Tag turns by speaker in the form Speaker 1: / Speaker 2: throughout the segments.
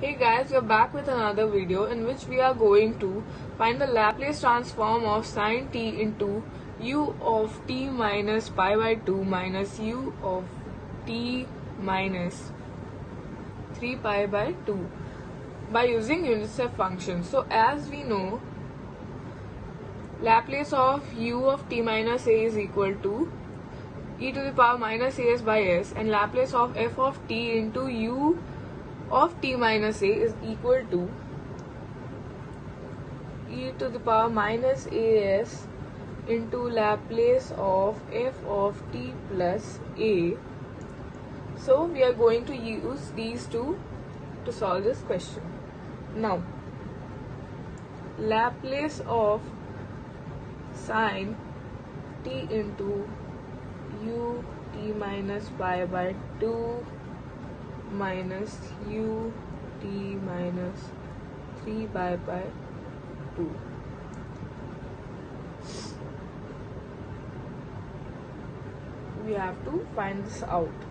Speaker 1: Hey guys, we're back with another video in which we are going to find the Laplace transform of sine t into u of t minus pi by 2 minus u of t minus 3 pi by 2 by using unit step function. So as we know, Laplace of u of t minus a is equal to e to the power minus as by s, and Laplace of f of t into u of t minus a is equal to e to the power minus as into Laplace of f of t plus a. So we are going to use these two to solve this question. Now, Laplace of sine t into u t minus pi by 2 minus u t minus 3 pi by 2. We have to find this out.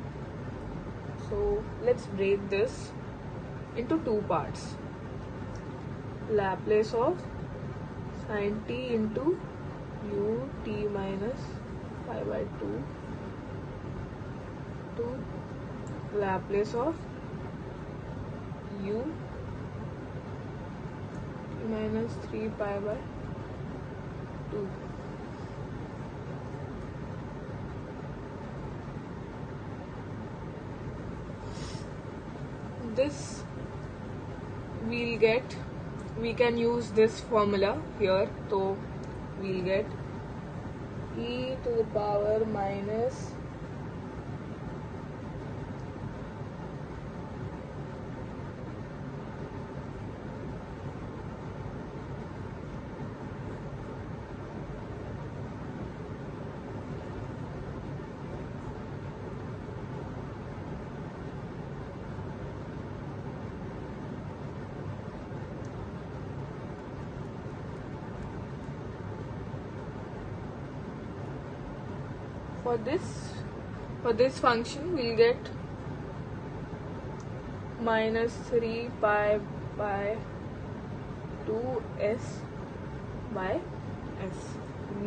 Speaker 1: So let's break this into two parts. Laplace of sine t into u t minus pi by 2 to Laplace of u t minus 3 pi by 2. This we'll get, we can use this formula here, so we'll get e to the power minus for this function we'll get minus 3 pi by 2s by s.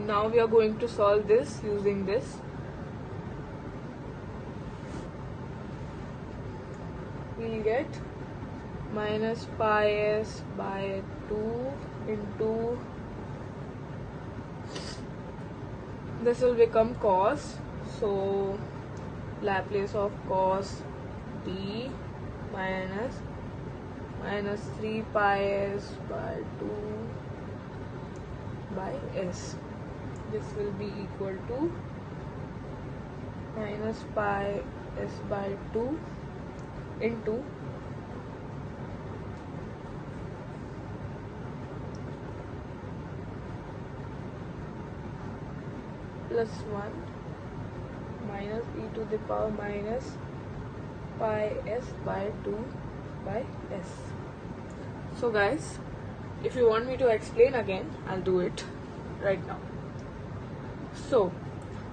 Speaker 1: Now we are going to solve this using this. We'll get minus pi s by 2 into, this will become cos, so Laplace of cos t minus 3 pi s by 2 by s. This will be equal to minus pi s by 2 into plus 1 minus e to the power minus pi s by 2 by s. So guys, if you want me to explain again, I'll do it right now. So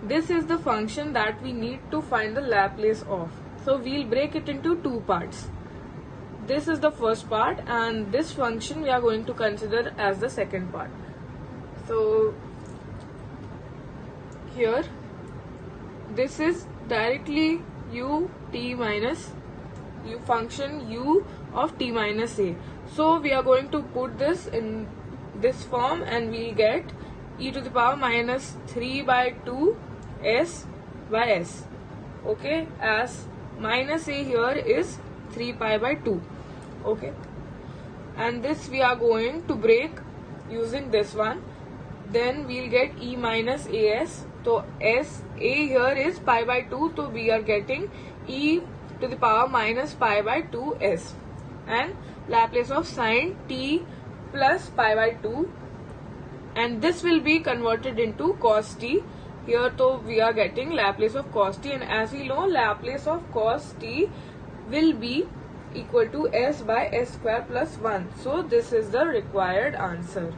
Speaker 1: this is the function that we need to find the Laplace of. So we'll break it into two parts. This is the first part, and this function we are going to consider as the second part. So here, this is directly u t minus u function u of t minus a. So we are going to put this in this form, and we'll get e to the power minus 3 by 2 s by s. Okay, as minus a here is 3 pi by 2. Okay, and this we are going to break using this one. Then we'll get e minus as. So s a here is pi by 2, so we are getting e to the power minus pi by 2s, and Laplace of sine t plus pi by 2, and this will be converted into cos t here. So we are getting Laplace of cos t, and as we know, Laplace of cos t will be equal to s by s square plus 1. So this is the required answer.